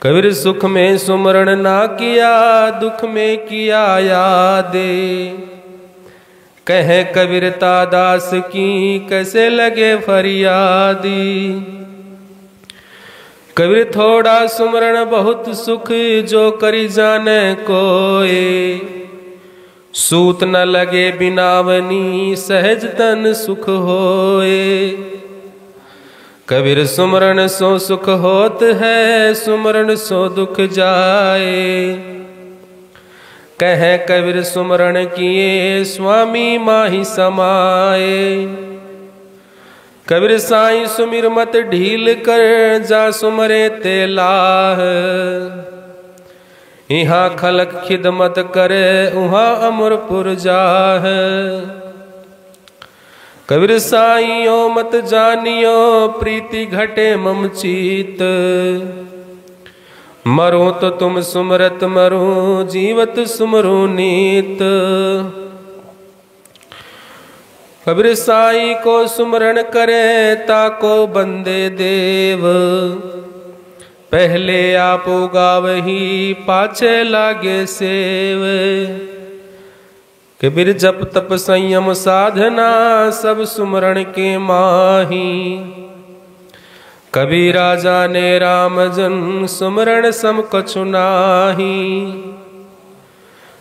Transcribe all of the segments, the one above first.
कबीर सुख में सुमरण ना किया, दुख में किया यादे। कहे कबीरता दास की कैसे लगे फरियादी। कबीर थोड़ा सुमरण बहुत सुख, जो करी जाने कोय। सूत न लगे बिनावनी, सहज तन सुख होए। कबीर सुमरण सो सुख होत है, सुमरण सो दुख जाए। कहे कबीर सुमरण किए, स्वामी माही समाए। कबीर साईं सुमिर मत ढील कर, जा सुमरे ते लाह। यहाँ खलक खिदमत करे, उहाँ अमरपुर जाह। कबीर साईं मत जानियो, प्रीति घटे मम चीत। मरो तो तुम सुमरत मरो, जीवत सुमरो नीत। कबीर साईं को सुमरण करे, ताको बंदे देव। पहले आप गावही, पाछे लागे सेव। कबीर जप तप संयम साधना, सब सुमरण के माही। कबीरा जाने राम जन, सुमरण सम कछु नाही।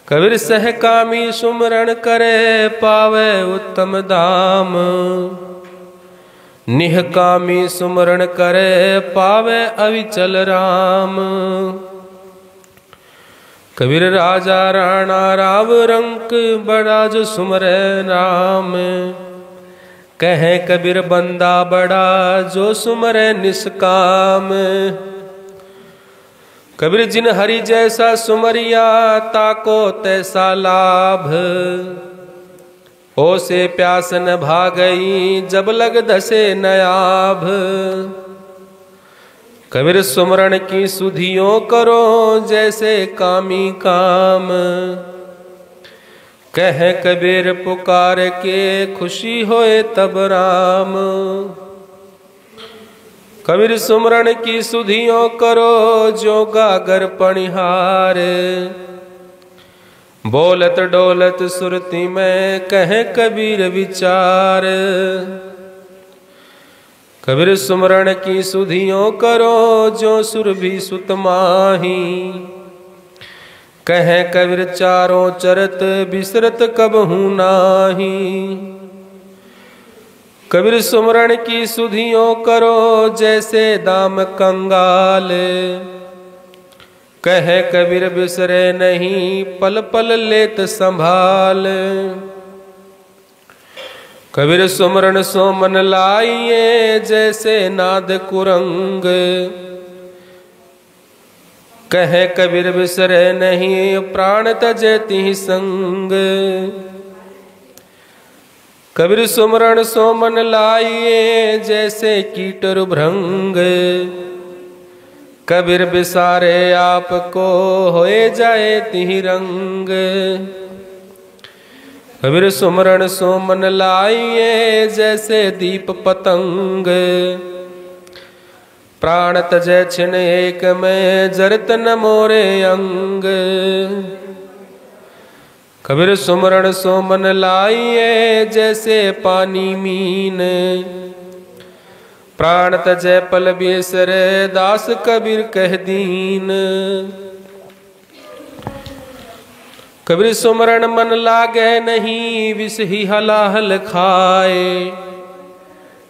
कबीर सहकामी सुमरण करे, पावे उत्तम धाम। निहकामी सुमरण करे, पावे अविचल राम। कबीर राजा राणा राव रंक, बड़ा जो सुमरे नाम। कहे कबीर बंदा बड़ा, जो सुमरे निष्काम। कबीर जिन हरि जैसा सुमरिया, ताको तैसा लाभ। ओ से प्यास न भागई, जब लग धसे नयाभ। कबीर सुमरण की सुधियों करो, जैसे कामी काम। कहे कबीर पुकार के, खुशी होए तब राम। कबीर सुमरण की सुधियों करो, जो गागर पणिहार। बोलत डोलत सुरती में, कहे कबीर विचार। कबीर सुमरण की सुधियों करो, जो सुरभि सुत माही। कहे कबीर चारों चरत, बिसरत कबहू नाही। कबीर सुमरण की सुधियों करो, जैसे दाम कंगाल। कहे कबीर बिसरे नहीं, पल पल लेत संभाल। कबीर सुमरण सो मन लाइए, जैसे नाद कुरंग। कहे कबीर बिसरे नहीं, प्राण तजे तिहि संग। कबीर सुमरण सो मन लाइए, जैसे कीटर भृंग। कबीर बिसारे आपको, होए जाए तिहि रंग। कबीर सुमरण सो मन लाइए, जैसे दीप पतंग। प्राण तजै छिन एक में, जरत न मोरे अंग। कबीर सुमरण सो मन लाइए, जैसे पानी मीन। प्राण तजै पल बिसरे, दास कबीर कह दीन। कबीर सुमरण मन लागे नहीं, विष ही हलाहल खाए।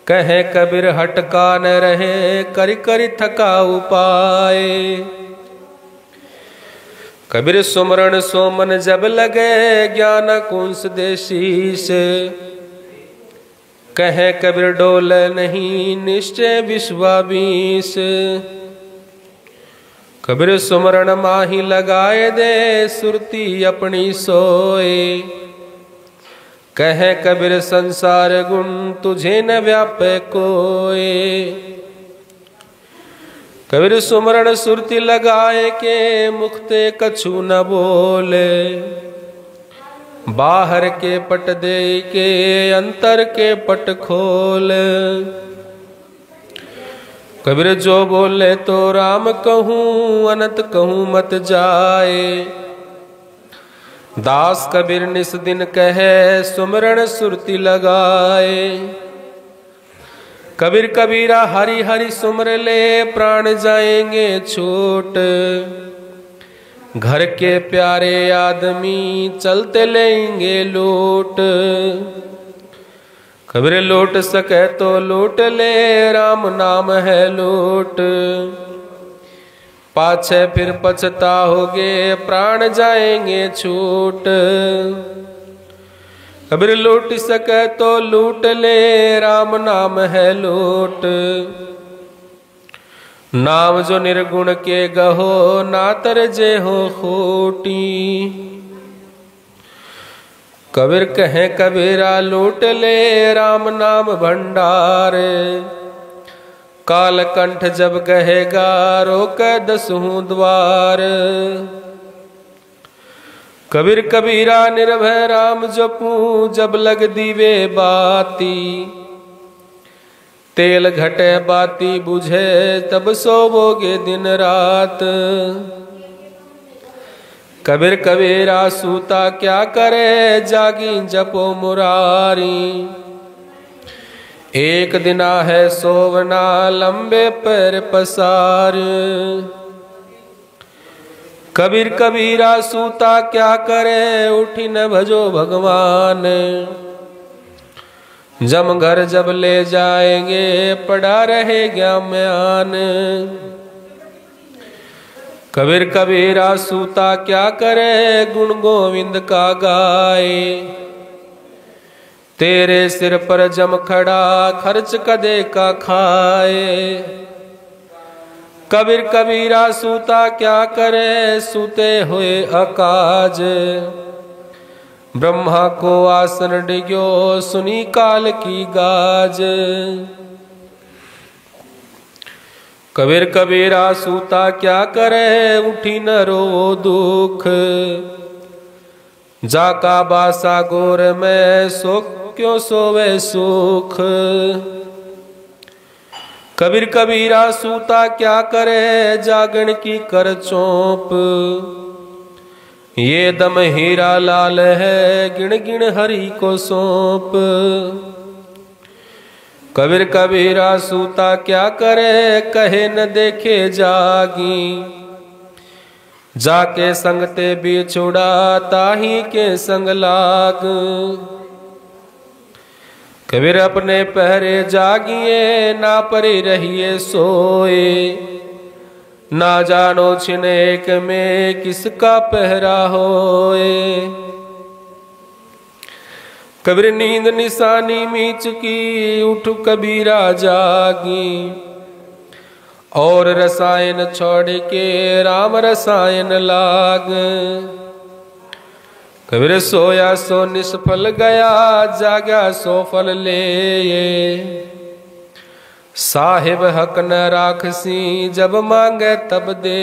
कहे कबीर हटका न रहे, कर कर थका उपाय। कबीर सुमरण सो मन जब लगे, ज्ञान कुंस देशीस। कहे कबीर डोल नहीं, निश्चय विश्वाबीस। कबीर सुमरण माही लगाए दे, सुरती अपनी सोए। कहे कबीर संसार गुण, तुझे न व्यापे कोय। कबीर सुमरण सुरती लगाए के, मुखते कछु न बोले। बाहर के पट दे के, अंतर के पट खोल। कबीर जो बोले तो राम कहूँ, अनंत कहूँ मत जाए। दास कबीर निस दिन कहे, सुमरण सुरती लगाए। कबीर कबीरा हरि हरि सुमर ले, प्राण जाएंगे छूट। घर के प्यारे आदमी चलते लेंगे लूट। कबीर लूट सके तो लूट ले, राम नाम है लूट। पाछे फिर पछताओगे, प्राण जाएंगे छूट। कबीर लूट सके तो लूट ले, राम नाम है लूट। नाम जो निर्गुण के गहो, ना तरजे हो खोटी। कबीर कहे कबीरा लूट ले, राम नाम भंडार। काल कंठ जब कहेगा, रोक दसहूं द्वार। कबीर कबीरा निर्भय राम जपूं, जब लग दीवे बाती। तेल घटे बाती बुझे, तब सोवोगे दिन रात। कबीर कबीरा सूता क्या करे, जागी जपो मुरारी। एक दिना है सोवना, लंबे पैर पसार। कबीर कबीरा सूता क्या करे, उठी न भजो भगवान। जम घर जब ले जाएंगे, पड़ा रहेगा म्यान। कबीर कबीरा सूता क्या करे, गुण गोविंद का गाए। तेरे सिर पर जम खड़ा, खर्च कदे का खाए। कबीर कबीरा सूता क्या करे, सूते हुए अकाज। ब्रह्मा को आसन डिग्यो, सुनी काल की गाज। कबीर कबीरा सूता क्या करे, उठी न रो दुख। जाका बासा गोर में, सो क्यों सोवे सुख। कबीर कबीरा सूता क्या करे, जागण की कर चौंप। ये दम हीरा लाल है, गिण गिण हरि को सौंप। कबीर कबीरा सूता क्या करे, कहे न देखे जागी। जाके संगते बिछुड़ा, ताही के संग लाग। कबीर अपने पहरे जागिए, ना परे रहिए सोए। ना जानो छिन एक में, किसका पहरा होए। कबीर नींद निशानी मीच की, उठ कबीरा जागी। और रसायन छोड़ के, राम रसायन लाग। कबीर सोया सो निष्फल गया, जागा सो फल ले। साहिब हक न राखसी, जब मांगे तब दे।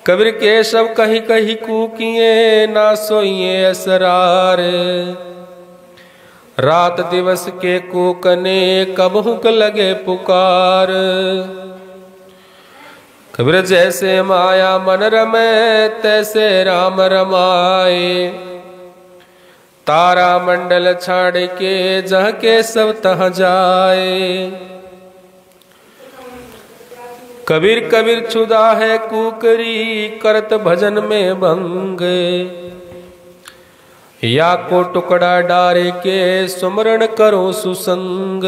कबीर केशव कहीं कहीं कूकिए, ना सोइए असरार। रात दिवस के कूकने, कब हुक लगे पुकार। कबीर जैसे माया मन रमे, तैसे राम रमाए। तारा मंडल छाड़ के, जहाँ के सब तहाँ जाए। कबीर कबीर छुदा है कुकरी, करत भजन में भंग। या को टुकड़ा डारे के, सुमरण करो सुसंग।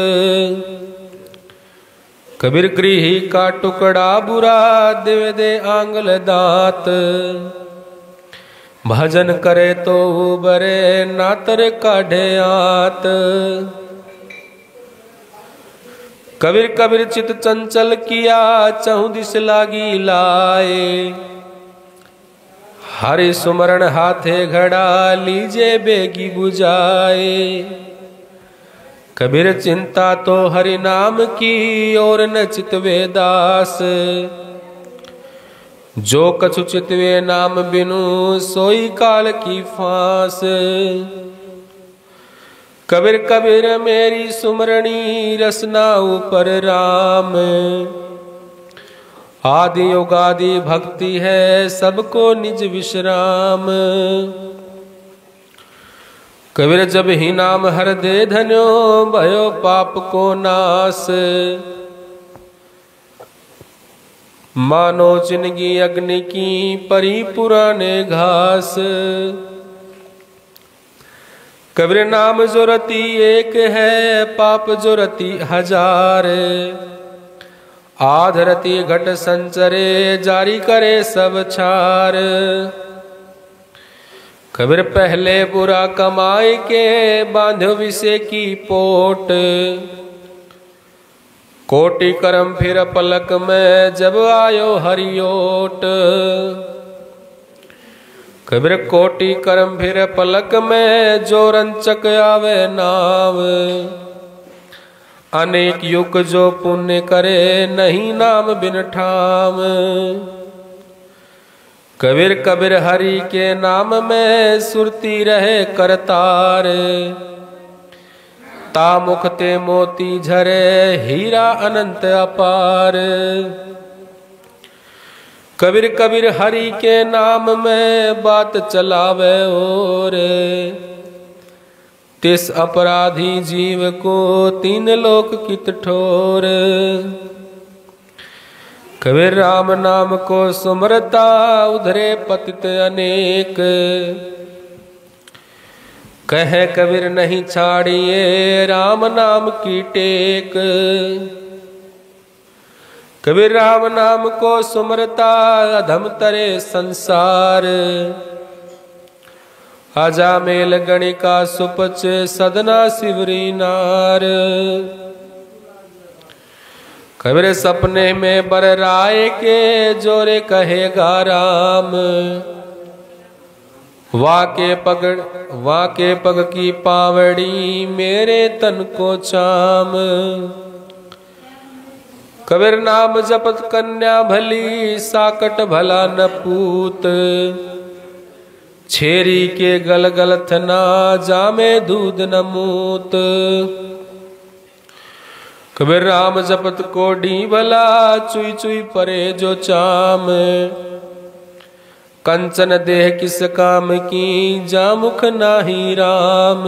कबीर गृही का टुकड़ा बुरा, देव दे आंगल दांत। भजन करे तो उबरे, नातर काढ़े आत। कबीर कबीर चित चंचल किया, चहु दिस लागी लाए। हरि सुमरण हाथे घड़ा, लीजे बेगी बुझाए। कबीर चिंता तो हरि नाम की, और न चितवे दास। जो कछु चितवे नाम बिनु, सोई काल की फांस। कबीर कबीर मेरी सुमरणी रसना ऊपर राम। आदि योगादि भक्ति है सबको निज विश्राम। कबीर जब ही नाम हर दे धन्यो भयो पाप को नाश। मानो जिंदगी अग्नि की परी पुराने घास। कबीर नाम जो रति एक है पाप जो रति हजार। आध रति घट संचरे जारी करे सब छार। कबीर पहले बुरा कमाई के बांधो विषय की पोट। कोटि कर्म फिर पलक में जब आयो हरियोट। कबीर कोटि कर्म फिर पलक में जो रंचक आवे नाव। अनेक युग जो पुण्य करे नहीं नाम बिन ठाम। कबीर कबीर हरि के नाम में सुरती रहे करतार। ता मुख ते मोती झरे हीरा अनंत अपार। कबीर कबीर हरि के नाम में बात चलावे और। तिस अपराधी जीव को तीन लोक कित ठोर। कबीर राम नाम को सुमरता उधरे पतित अनेक। कहे कबीर नहीं छाड़िए राम नाम की टेक। कबीर राम नाम को सुमरता अधम तरे संसार। अजामेल गणिका सुपच सदना शिवरी नार। कबीर सपने में बर राय के जोरे कहेगा राम। वाके पग की पावड़ी मेरे तन को चाम। कबीर नाम जपत कन्या भली साकट भला न पूत। छेरी के गल गल थना जामे दूध न मूत। कबीर राम जपत कोडी भला चुई चुई परे जो चाम। कंचन देह किस काम की जामुख नाही राम।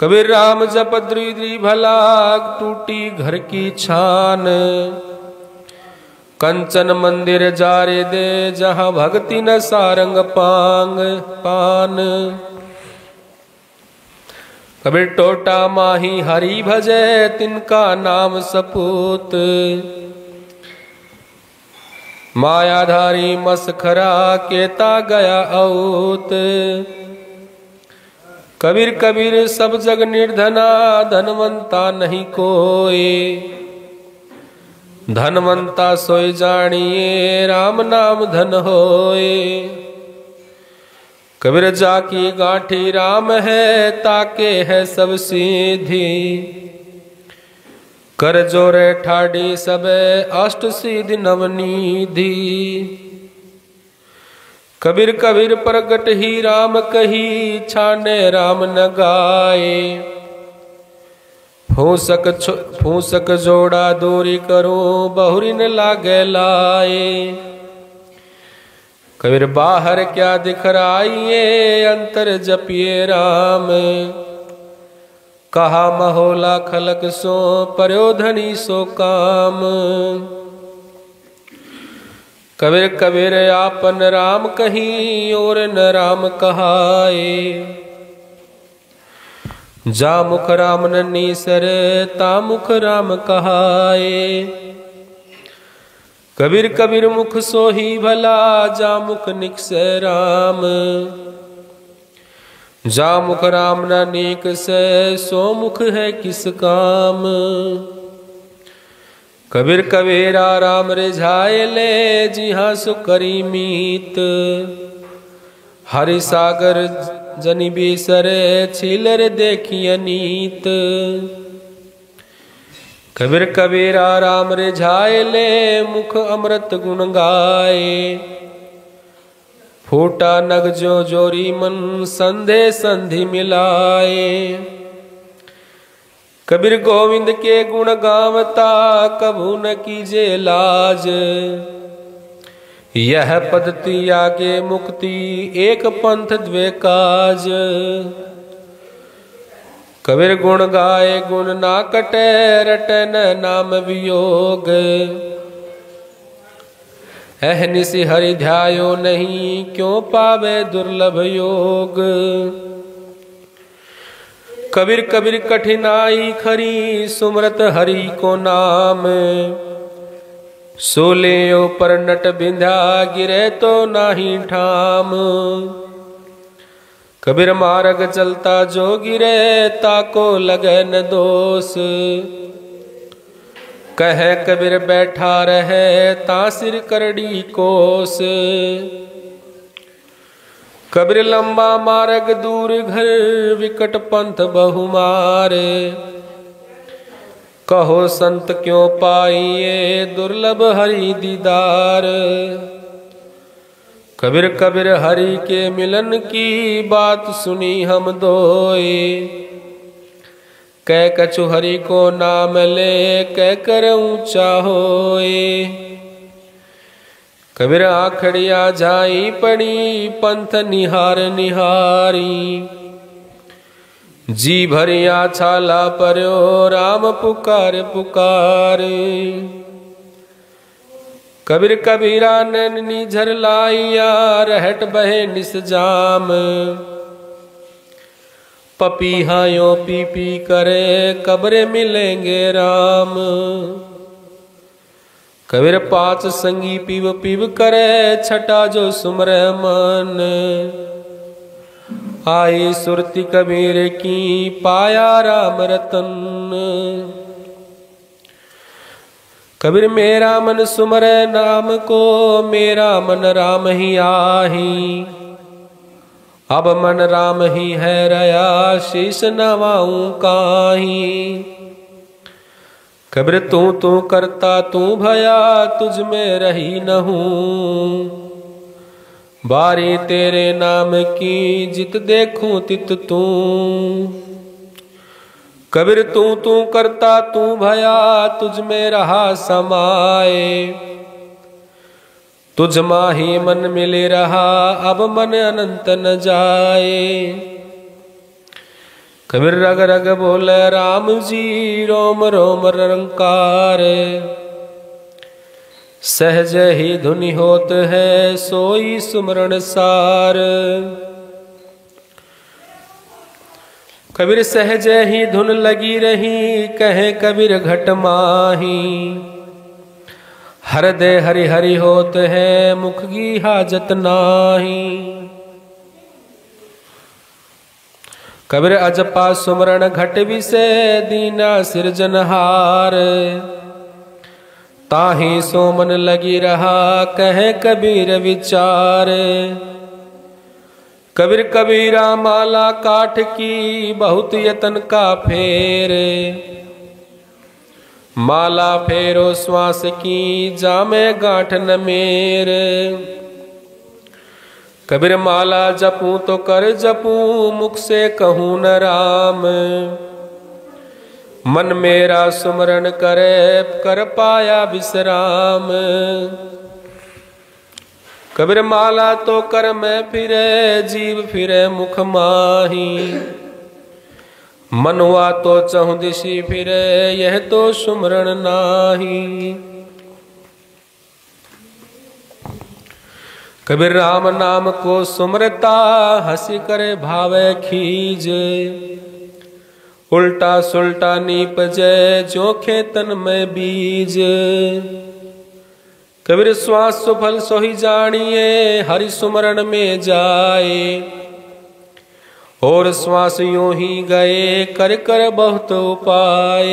कबीर राम जपत द्रि भला टूटी घर की छान। कंचन मंदिर जारे दे जहाँ भक्ति न सारंग पान। कबीर टोटा माही हरि भजे तिनका नाम सपूत। मायाधारी मसखरा केता गया औत। कबीर कबीर सब जग निर्धना धनवंता नहीं कोई। धनवंता सोई जानिए राम नाम धन होए। कबीर जाकी गांठी राम है ताके है सब सीधी। कर जोरे ठाडी सबे अष्ट सिद्धि नवनिधि। कबीर कबीर प्रगट ही राम कही छाने राम न गाए। फूसक जोड़ा दूरी करूं बहुरी न लागे लाए। कबीर बाहर क्या दिखराइए अंतर जपिए राम। कहा महोला खलक सो पर्यो धनी सो काम। कबीर कबीर आपन राम कहीं और न राम कहाए। जा मुख राम न नीसर ता मुख राम कहाए। कबीर कबीर मुख सो ही भला जा मुख निकसे राम। जा मुख राम न नीक से सो मुख है किस काम। कबीर कबीरा राम रिझाए ले जी हाँ सुकरी मीत। हरि सागर जनि बिसरे छिलर देखिए नीत। कबीर कबीरा राम रिझाए ले मुख अमृत गुण गाए। फूटा नग जो जोरी मन संधे संधि मिलाए। कबीर गोविंद के गुण गावता कभू न कीजे लाज। यह पद्धति आगे मुक्ति एक पंथ द्वे काज। कबीर गुण गाए गुण ना कटे रटे न नाम वियोग। अहनिशि हरि ध्यायो नहीं क्यों पावे दुर्लभ योग। कबीर कबीर कठिनाई खरी सुमरत हरि को नाम। सोले ऊपर नट बिंध्या गिरे तो नाही ठाम। कबीर मार्ग चलता जो गिरे ताको लगे न दोष। कहे कबीर बैठा रहे ता सिर करड़ी कोस। कबीर लंबा मार्ग दूर घर विकट पंथ बहुमार। कहो संत क्यों पाइए दुर्लभ हरि दीदार। कबीर कबीर हरि के मिलन की बात सुनी हम दोए। कह कछु हरि को नाम ले कह कर ऊंचा होए। कबीर आखड़िया जाई पड़ी पंथ निहार निहारी। जी भरिया छाला पर्यो राम पुकार पुकार। कबीर कबीरा नैनी झर लाइया रहट बहे निस जाम। पपीहायो पी पी करे कब्रे मिलेंगे राम। कबीर पाँच संगी पीव पीव करे छटा जो सुमरे मन। आई सुरति कबीर की पाया राम रतन। कबीर मेरा मन सुमरे नाम को मेरा मन राम ही आही। अब मन राम ही है रया शीश नवाऊं काहीं। कबीर तू तू करता तू भया तुझ में रही न हूँ। बारी तेरे नाम की जित देखूं तित तू। कबीर तू तू करता तू भया तुझ में रहा समाए। तुझ माही मन मिले रहा अब मन अनंत न जाए। कबीर रग रग बोले राम जी रोम रोम रंकार। सहज ही धुनि होत है सोई सुमरण सार। कबीर सहज ही धुन लगी रही कहे कबीर घट माही। हर दे हरि हरि होत है मुख की हाजत नाही। कबीर अजपा सुमरण घट विसे दीना सिरजनहार। ताही सो मन लगी रहा कहे कबीर विचार। कबीर कबीरा माला काठ की बहुत यतन का फेर। माला फेरो श्वास की जामे गांठ न मेर। कबीर माला जपूं तो कर जपूं मुख से कहूं न राम। मन मेरा सुमरण करे कर पाया विश्राम। कबीर माला तो कर मैं फिरे जीव फिरे मुख माही। मनवा तो चहुं दिशि फिरे यह तो सुमरण नाही। कबीर राम नाम को सुमरता हंसी करे भावे खीज। उल्टा सुल्टा नीप जय जो खेतन में बीज। कबीर श्वास सुफल सोही जानिए हरि सुमरण में जाए। और श्वास यूं ही गए कर कर बहुत उपाय।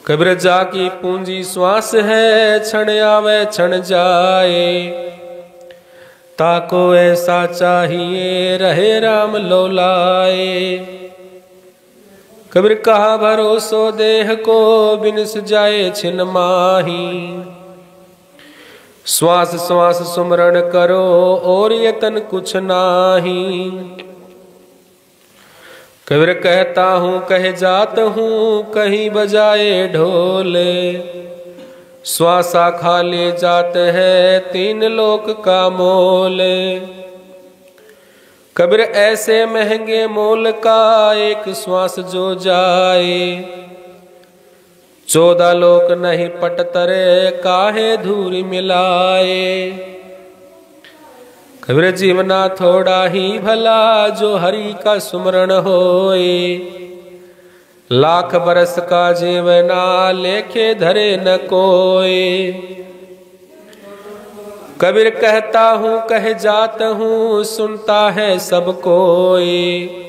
कबीर जाकी पूंजी श्वास है क्षण आवे क्षण जाए। ताको ऐसा चाहिए रहे राम लोलाए। कबीर कहा भरोसो देह को बिनस जाए छिन माही। श्वास श्वास सुमरण करो और यतन कुछ नाही। कबीर कहता हूँ कह जात हूँ कहीं बजाए ढोले, श्वासा खा ले जात है तीन लोक का मोल। कबीर ऐसे महंगे मोल का एक श्वास जो जाए, 14 लोक नहीं पटतरे काहे धूरी मिलाए। कबीर जीवना थोड़ा ही भला जो हरि का सुमरण होए, लाख बरस का जीवना लेखे धरे न कोई। कबीर कहता हूँ कह जात हूँ सुनता है सब कोई,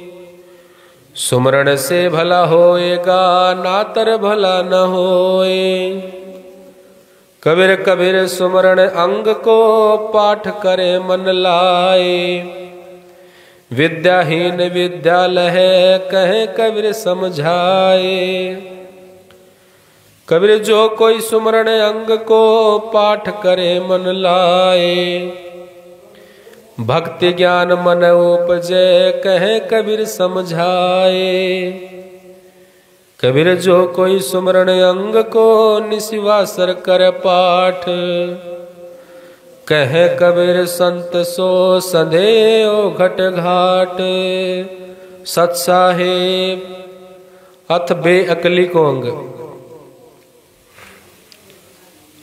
सुमरण से भला होएगा नातर भला न होए। कबीर कबीर सुमरण अंग को पाठ करे मन लाए, विद्याहीन विद्यालय है कहे कबीर समझाए। कबीर जो कोई सुमरण अंग को पाठ करे मन लाए, भक्ति ज्ञान मन उपजे कहे कबीर समझाए। कबीर जो कोई सुमरण अंग को निशिवासर कर पाठ, कहे कबीर संत सो संधे ओ घट घाट। सत साहेब अथ बेअकली को अंग।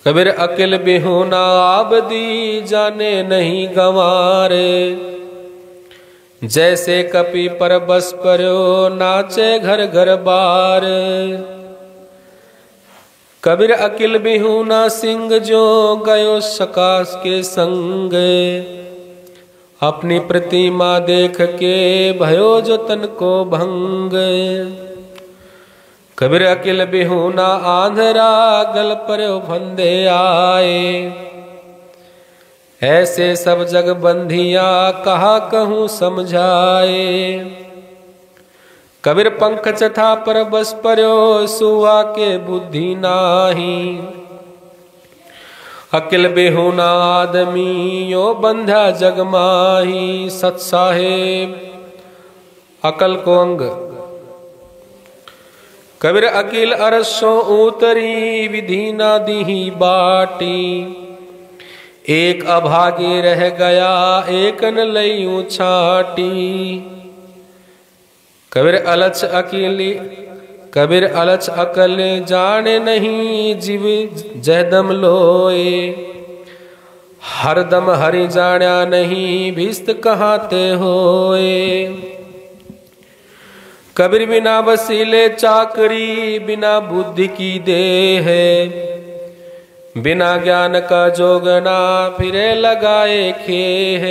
कबीर अकिल बिहुना आबदी जाने नहीं गंवारे, जैसे कपि पर बस पर्यो नाचे घर घर बार। कबीर अकिल बिहुना सिंह जो गयो सकाश के संग, अपनी प्रतिमा देख के भयो जो तन को भंग। कबीर अकिल बिहुना आंधरा गल पर्यो फंदे आए, ऐसे सब जग बंधिया कहा कहूँ समझाए। कबीर पंख चथा पर बस पर्यो सुआ के बुद्धि नाही, अकिल बिहुना आदमी यो बंधा जग माही। सत साहेब अकल को अंग। कबीर अकिल अरसों उतरी विधि ना दीही बाटी, एक अभागे रह गया एक न लईऊ छाटी। कबीर अलच अकेली कबीर अलच अकल जाने नहीं जीव जहदम लोए, हरदम हरि जाण्या नहीं भिस्त कहाते होए। कबीर बिना वसीले चाकरी बिना बुद्धि की देह, बिना ज्ञान का जोगना फिरे लगाए खेह।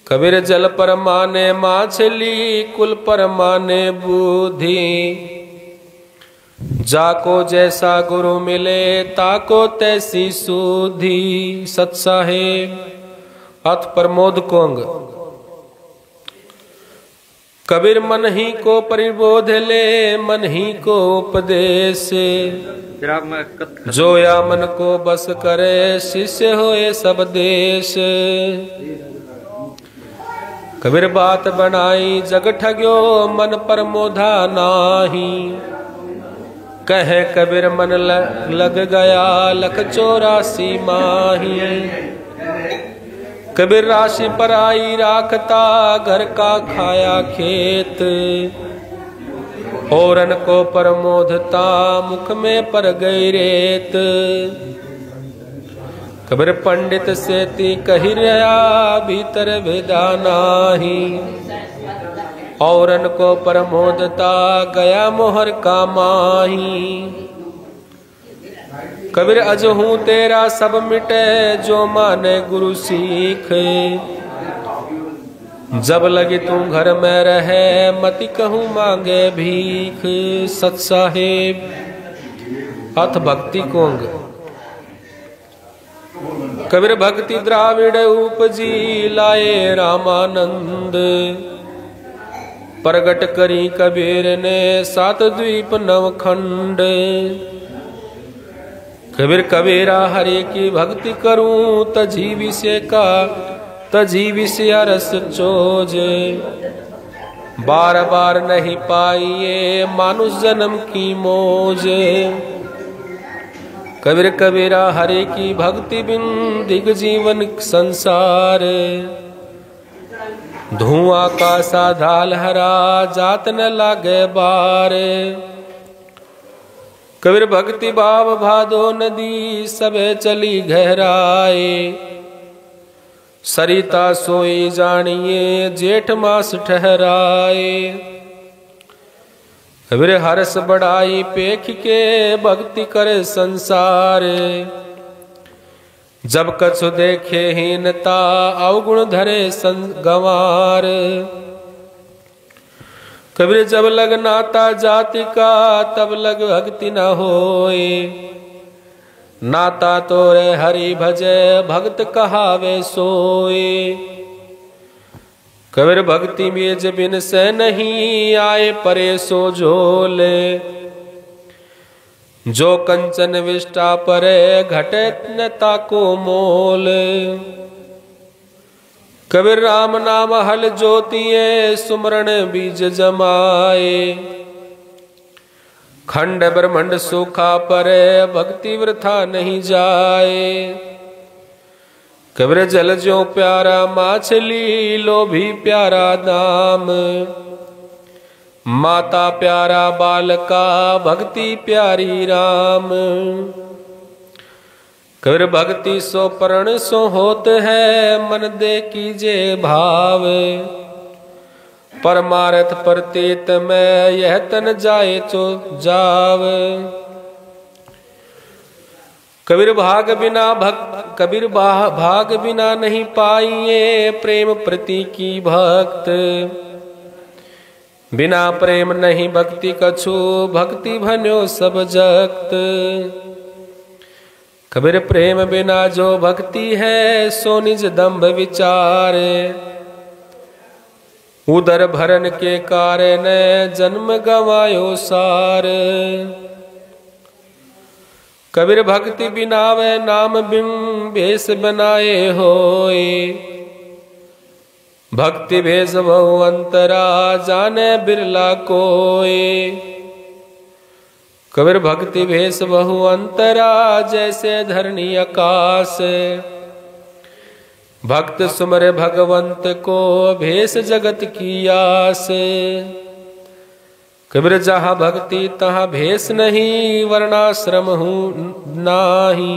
कबीर जल पर माने माछली कुल पर माने बुद्धि, जाको जैसा गुरु मिले ताको तैसी सुधि। सत साहेब अथ प्रमोद को अंग। कबीर मन ही को परिबोध ले मन ही को उपदेश, जो या मन को बस करे शिष्य होए सब देश। कबीर बात बनाई जग ठग्यो मन पर मोधा नाही, कहे कबीर मन लग गया लख 84 माही। कबीर राशि पर आई राखता घर का खाया खेत, औरन को परमोधता मुख में पर गई रेत। कबीर पंडित से ती कही रहा भीतर भेदा नाही, औरन को परमोधता गया मोहर का माही। कबीर अजहूँ तेरा सब मिटे जो माने गुरु सीख, जब लगी तू घर में रहे मति कहूँ मांगे भीख। सत साहेब अथ भक्ति कोंग। कबीर भक्ति द्राविड़ उपजी लाए रामानंद, प्रगट करी कबीर ने 7 द्वीप 9 खंड। कबीर कबीरा हरे की भक्ति करूं तजी विषय का तजी विषय रस चोज। बार बार नहीं पाइए मानुष जन्म की मौज। कबीर कबीरा हरे की भक्ति बिन दिग जीवन संसार। धुआं का सा ढाल हरा जात न लागे बार। कबीर भक्ति भाव भादो नदी सबे चली गहराए। सरिता सोई जानिए जेठ मास ठहराए। कबीर हरस बढ़ाई पेख के भक्ति करे संसार। जब कछु देखे हीनता अवगुण धरे गंवार। कबीर जब लग नाता जाति का तब लग भक्ति न होए। नाता तो रे हरि भजे भक्त कहावे सोए। कबीर भक्ति में जब बिन से नहीं आए परे सो झोले। जो कंचन विष्टा परे घटे न ताको मोल। कबीर राम नाम हल ज्योतिए सुमरण बीज जमाए। खंड ब्रह्मंड सूखा परे भक्ति वृथा नहीं जाए। कबीर जल जो प्यारा माछली लो भी प्यारा दाम। माता प्यारा बालका भक्ति प्यारी राम। कबीर भक्ति सो परण सो होत है मन दे कीजे भाव। परमार्थ प्रतीत में यह तन जाए तो जाव। कबीर भाग बिना नहीं पाइए प्रेम प्रति की भक्त। बिना प्रेम नहीं भक्ति कछु भक्ति भन्यो सब जगत। कबीर प्रेम बिना जो भक्ति है सो निज दंभ विचार। उदर भरन के कारण जन्म गवायो सार। कबीर भक्ति बिना वह नाम बिन भेष बनाए होए। भक्ति भेष बहु अंतरा जाने बिरला कोय। कबीर भक्ति भेष बहु अंतरा जैसे धरणी आकाश। भक्त सुमरे भगवंत को भेष जगत की आस। कबीर जहाँ भक्ति तहाँ भेष नहीं वर्णाश्रम हूँ नाही।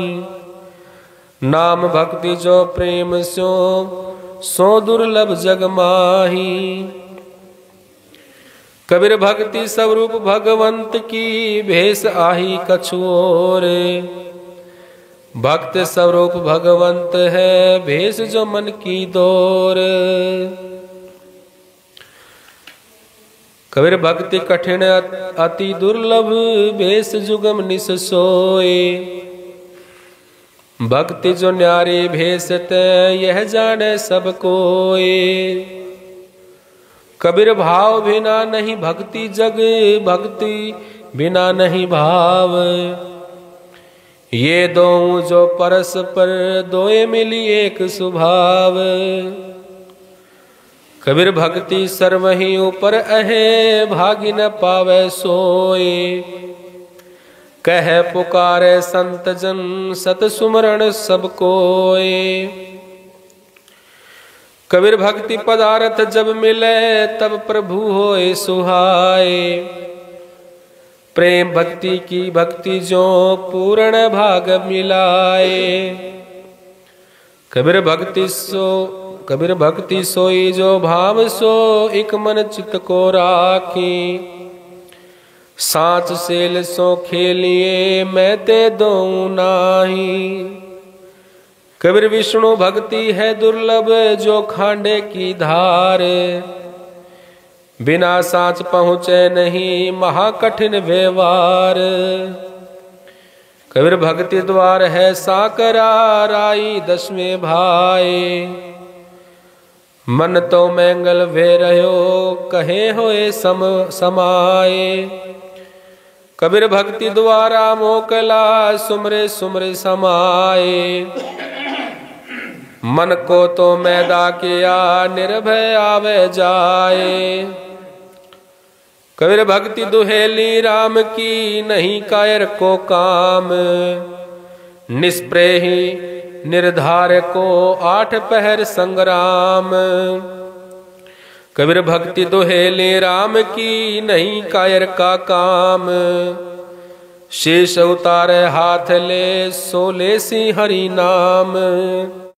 नाम भक्ति जो प्रेम सो दुर्लभ जग माही। कबीर भक्ति स्वरूप भगवंत की भेष आही कछुओर। भक्त स्वरूप भगवंत है भेष जो मन की दौर। कबीर भक्ति कठिन अति दुर्लभ भेष जुगम निस सोए। भक्ति जो न्यारी भेष ते यह जाने सब कोय। कबीर भाव बिना नहीं भक्ति जग भक्ति बिना नहीं भाव। ये दो जो परस्पर दोए मिली एक स्वभाव। कबीर भक्ति सर्वहि ऊपर अहे भागी न पावे सोए। कह पुकारे संत जन सत सुमरण सब कोय। कबीर भक्ति पदार्थ जब मिले तब प्रभु होए सुहाए। प्रेम भक्ति की भक्ति जो पूर्ण भाग मिलाए। कबीर भक्ति सोई जो भाव सो एक मन चित्त को राखी। साच सेल सो खेलिए मैं ते दो नाही। कबीर विष्णु भक्ति है दुर्लभ जो खांडे की धार। बिना साच पहुँचे नहीं महाकठिन व्यवहार। कबीर भक्ति द्वार है साकरा राई दसवें भाई। मन तो मैंगल वे रहो कहे होए समाए। कबीर भक्ति द्वारा मोकला सुमरे सुमरे समाए। मन को तो मैदा किया निर्भय आवे जाए। कबीर भक्ति दुहेली राम की नहीं कायर को काम। निष्प्रेही निर्धार को 8 पहर संग्राम। कबीर भक्ति दुहेली राम की नहीं कायर का काम। शेष उतारे हाथ ले सोले सी हरि नाम।